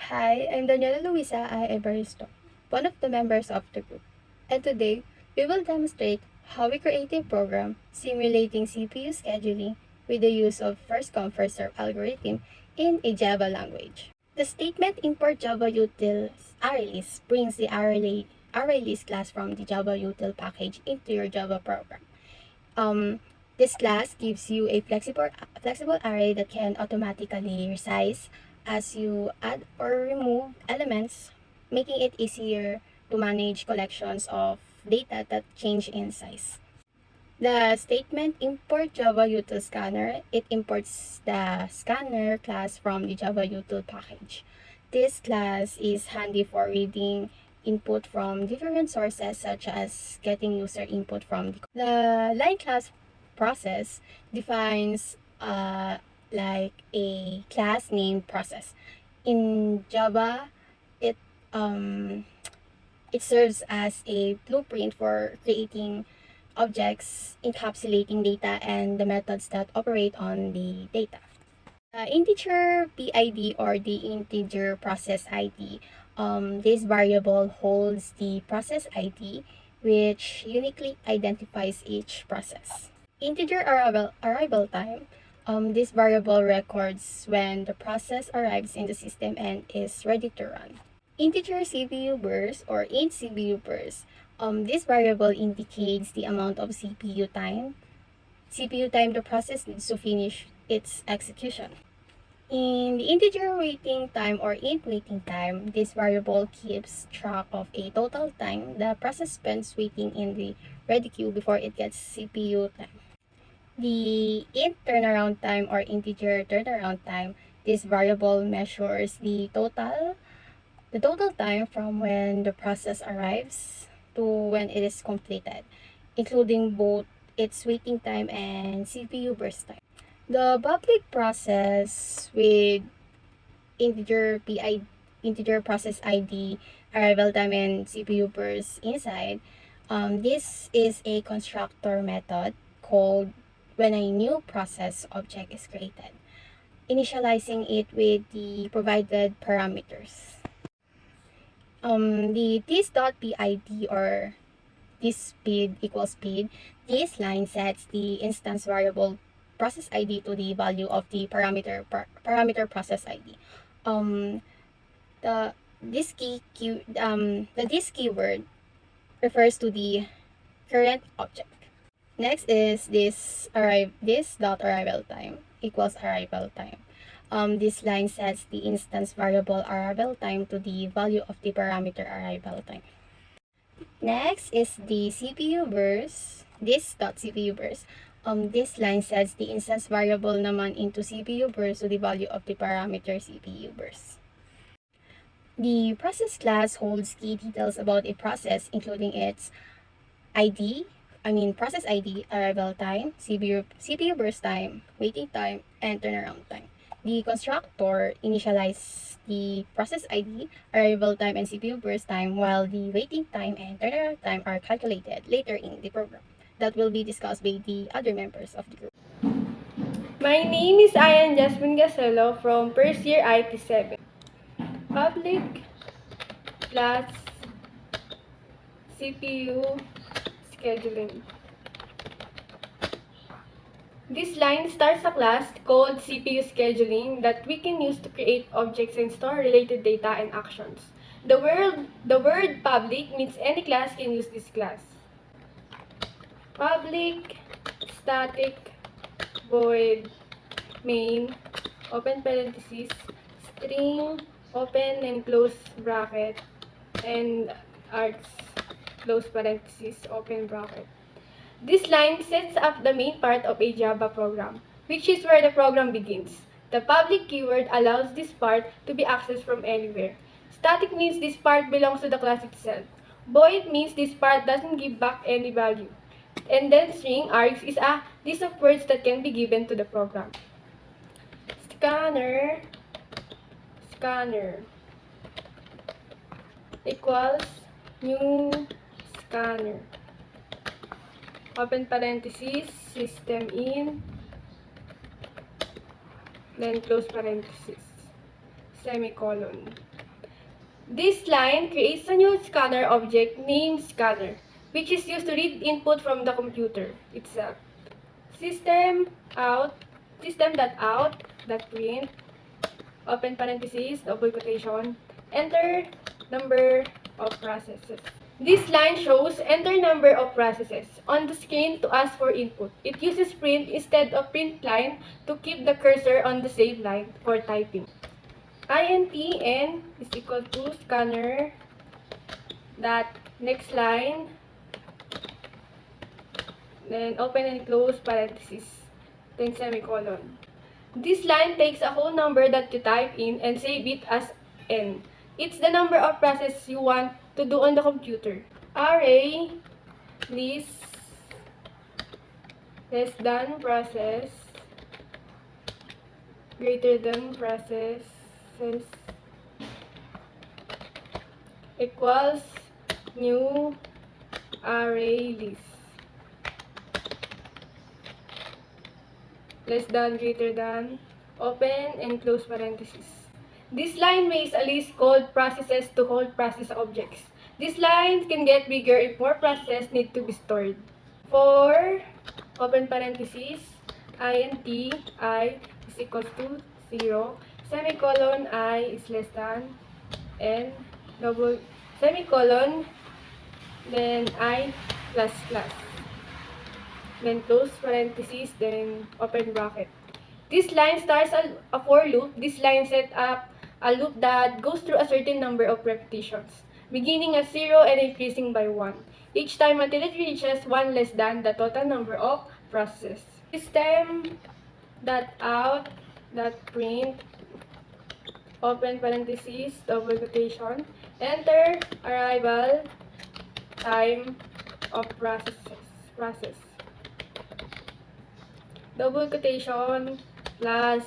Hi, I'm Daniela Luisa I. Evaristo, one of the members of the group. And today, we will demonstrate how we create a program simulating CPU scheduling with the use of first come first serve algorithm in a Java language. The statement import Java utils arraylist brings the arraylist class from the Java util package into your Java program. Um, this class gives you a flexible array that can automatically resize as you add or remove elements, making it easier to manage collections of data that change in size. The statement import Java util scanner, it imports the scanner class from the Java util package. This class is handy for reading input from different sources such as getting user input from the line class process defines like a class named process. In Java, it um, it serves as a blueprint for creating objects encapsulating data and the methods that operate on the data. Integer PID or the integer process ID. This variable holds the process ID, which uniquely identifies each process. Integer arrival time. This variable records when the process arrives in the system and is ready to run. Integer CPU burst or int CPU burst. This variable indicates the amount of CPU time the process needs to finish its execution. In the integer waiting time or int waiting time, this variable keeps track of a total time the process spends waiting in the ready queue before it gets CPU time. The int turnaround time or integer turnaround time, this variable measures the total time from when the process arrives to when it is completed, including both its waiting time and CPU burst time. The public process with integer process ID, arrival time, and CPU burst inside, this is a constructor method called when a new process object is created, initializing it with the provided parameters. The this.pid or this speed equals speed, this line sets the instance variable process ID to the value of the parameter process ID. Um, the this keyword refers to the current object. Next is this dot arrival time equals arrival time. This line sets the instance variable arrival time to the value of the parameter arrival time. Next is the CPU burst. This.cpu burst. This line sets the instance variable naman into CPU burst to the value of the parameter CPU burst. The process class holds key details about a process, including its process ID, arrival time, CPU burst time, waiting time, and turnaround time. The constructor initializes the process ID, arrival time, and CPU burst time, while the waiting time and turnaround time are calculated later in the program. That will be discussed by the other members of the group. My name is Ayan Jasmine Gaselo from first year IT7. Public class CPU scheduling. This line starts a class called CPU scheduling that we can use to create objects and store related data and actions. The word public means any class can use this class. Public static void main open parenthesis string open and close bracket and args close parenthesis open bracket. This line sets up the main part of a Java program, which is where the program begins. The public keyword allows this part to be accessed from anywhere. Static means this part belongs to the class itself. Void means this part doesn't give back any value. And then string args is a list of words that can be given to the program. Scanner equals new scanner. Open parenthesis, system in, then close parenthesis, semicolon. This line creates a new scanner object named scanner, which is used to read input from the computer itself. System out, system.out.print, open parenthesis, double quotation, enter number of processes. This line shows enter number of processes on the screen to ask for input. It uses print instead of print line to keep the cursor on the same line for typing. INTN is equal to scanner dot next line, then open and close parenthesis, then semicolon. This line takes a whole number that you type in and save it as n. It's the number of processes you want to do on the computer. Array list less than process greater than processes equals new array list less than greater than open and close parenthesis. This line makes a list called processes to hold process objects. This line can get bigger if more processes need to be stored. For open parenthesis, int I is equals to 0, semicolon I is less than n, double semicolon, then I plus plus, then close parenthesis, then open bracket. This line starts a for loop. This line sets up a loop that goes through a certain number of repetitions, beginning at 0 and increasing by 1, each time until it reaches 1 less than the total number of processes. System.out.print, open parenthesis, double quotation, enter arrival time of process, double quotation, plus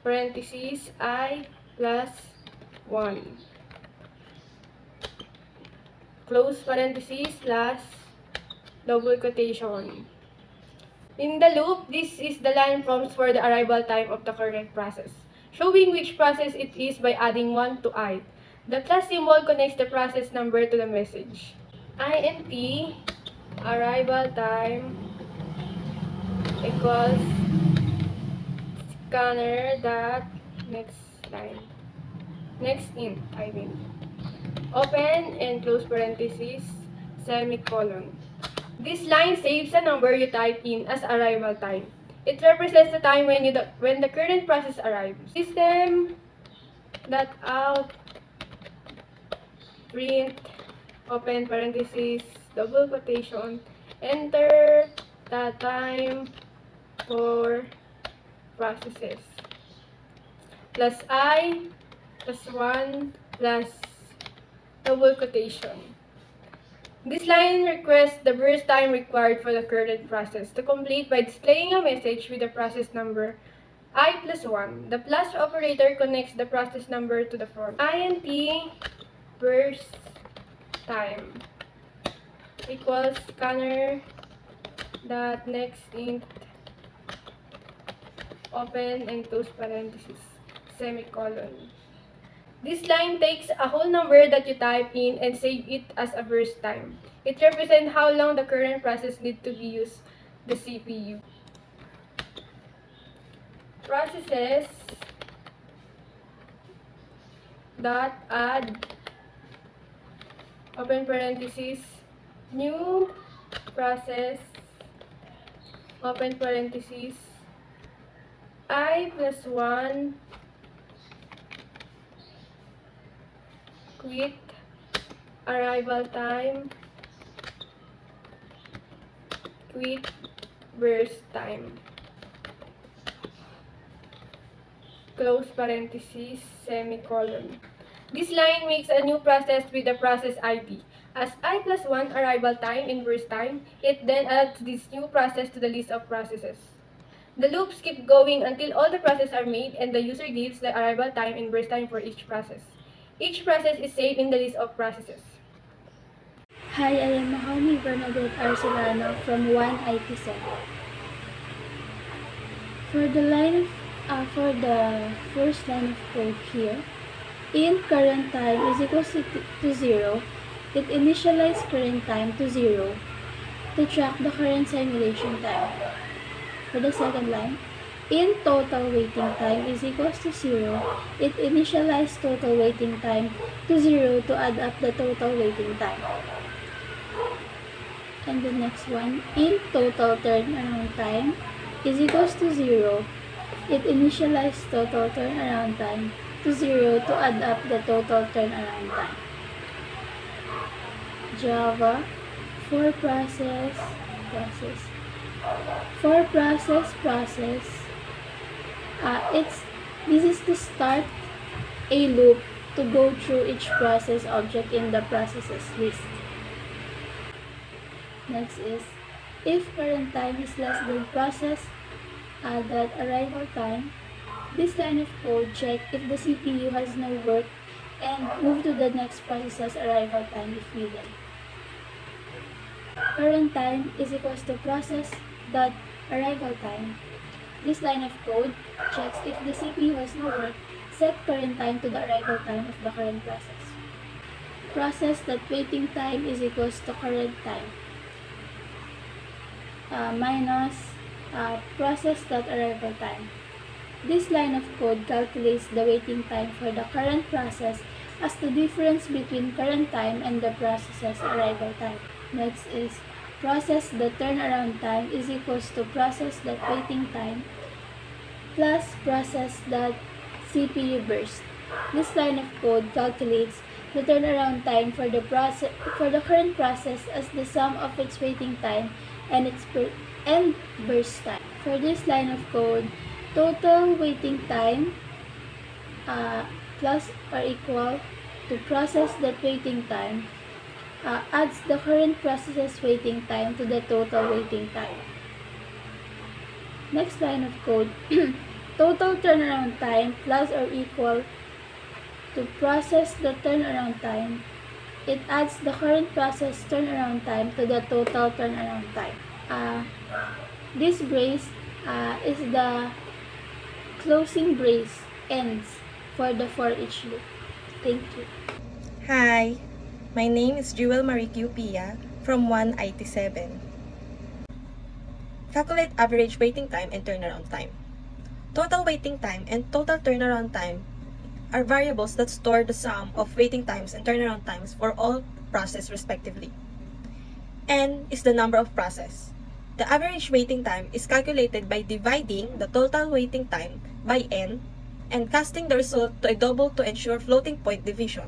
parenthesis I plus 1, close parenthesis, plus double quotation. In the loop, this is the line prompts for the arrival time of the current process, showing which process it is by adding 1 to I. The plus symbol connects the process number to the message. INT arrival time equals scanner dot next line, next int, open and close parenthesis, semicolon. This line saves the number you type in as arrival time. It represents the time when the current process arrives. System dot out print, open parenthesis, double quotation, enter the time for processes, plus I plus 1 plus double quotation. This line requests the burst time required for the current process to complete by displaying a message with the process number I plus 1. The plus operator connects the process number to the front. INT burst time equals scanner dot next int, open and close parenthesis, semicolon. This line takes a whole number that you type in and save it as a burst time. It represents how long the current process needs to be used the CPU. Processes dot add, open parenthesis, new process, open parenthesis, I plus 1 quit arrival time, quit burst time, close parenthesis, semicolon. This line makes a new process with the process ID. As I plus 1 arrival time and burst time, it then adds this new process to the list of processes. The loops keep going until all the processes are made and the user gives the arrival time and burst time for each process. Each process is saved in the list of processes. Hi, I am Mahami Bernadette Arcelano from 1IT7. For the first line of code here, In current time is equals to 0, it initializes current time to 0 to track the current simulation time. For the second line, in total waiting time is equals to 0, it initializes total waiting time to 0 to add up the total waiting time. And the next one, in total turnaround time is equals to 0, it initializes total turnaround time to 0 to add up the total turnaround time. Java for process. For process, this is to start a loop to go through each process object in the processes list. Next is, if current time is less than process that arrival time, this line of code check if the CPU has no work and move to the next process's arrival time if needed. Current time is equals to process dot arrival time. This line of code checks if the CPU has no work, set current time to the arrival time of the current process. Process dot waiting time is equals to current time minus process dot arrival time. This line of code calculates the waiting time for the current process as the difference between current time and the process's arrival time. Next is process the turnaround time is equals to process that waiting time plus process that CPU burst. This line of code calculates the turnaround time for the current process as the sum of its waiting time and its burst time. For this line of code, total waiting time plus or equal to process that waiting time adds the current process's waiting time to the total waiting time. Next line of code, total turnaround time plus or equal to process the turnaround time. It adds the current process turnaround time to the total turnaround time. This brace is the closing brace ends for the for each loop. Thank you. Hi, my name is Jewel Marie Pia from 1IT7. Calculate average waiting time and turnaround time. Total waiting time and total turnaround time are variables that store the sum of waiting times and turnaround times for all processes respectively. N is the number of processes. The average waiting time is calculated by dividing the total waiting time by N and casting the result to a double to ensure floating point division.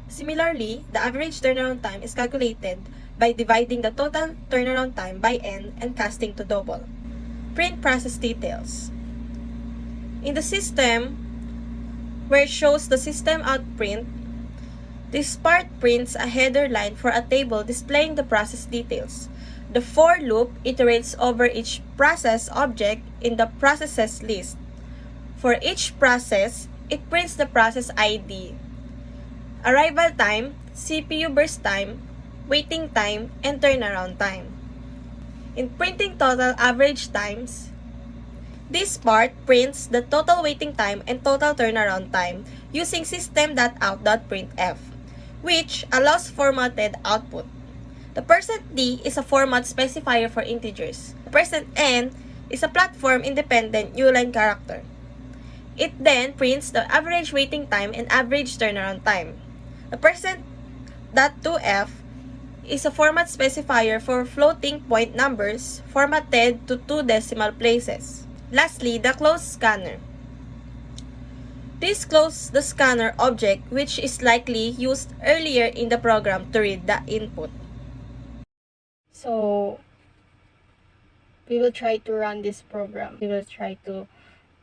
Similarly, the average turnaround time is calculated by dividing the total turnaround time by N and casting to double. Print process details. In the system, where it shows the system out print, this part prints a header line for a table displaying the process details. The for loop iterates over each process object in the processes list. For each process, it prints the process ID, arrival time, CPU burst time, waiting time, and turnaround time. In printing total average times, this part prints the total waiting time and total turnaround time using system.out.printf, which allows formatted output. The %d is a format specifier for integers. The %n is a platform-independent newline character. It then prints the average waiting time and average turnaround time. The %.2f is a format specifier for floating point numbers formatted to 2 decimal places. Lastly, the close scanner. This closes the scanner object, which is likely used earlier in the program to read the input. So we will try to run this program. We will try to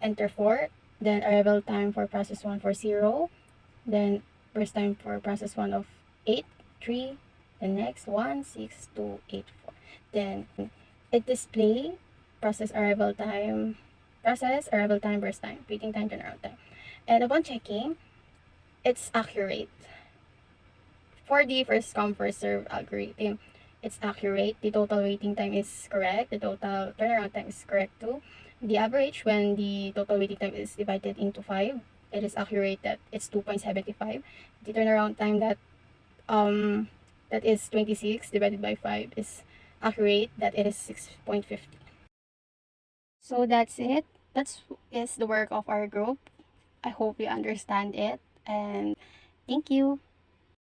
enter 4, then arrival time for process 1 for 0, then burst time for process 1 of 8, 3, the next 1, 6, 2, 8, 4. Then it display process, arrival time, burst time, waiting time, turnaround time. And upon checking, it's accurate. For the first come first serve algorithm, it's accurate. The total waiting time is correct. The total turnaround time is correct too. The average when the total waiting time is divided into 5 it is accurate that it's 2.75. The turnaround time that is 26 divided by 5 is accurate that it is 6.50. So that's it. That is the work of our group. I hope you understand it, and thank you.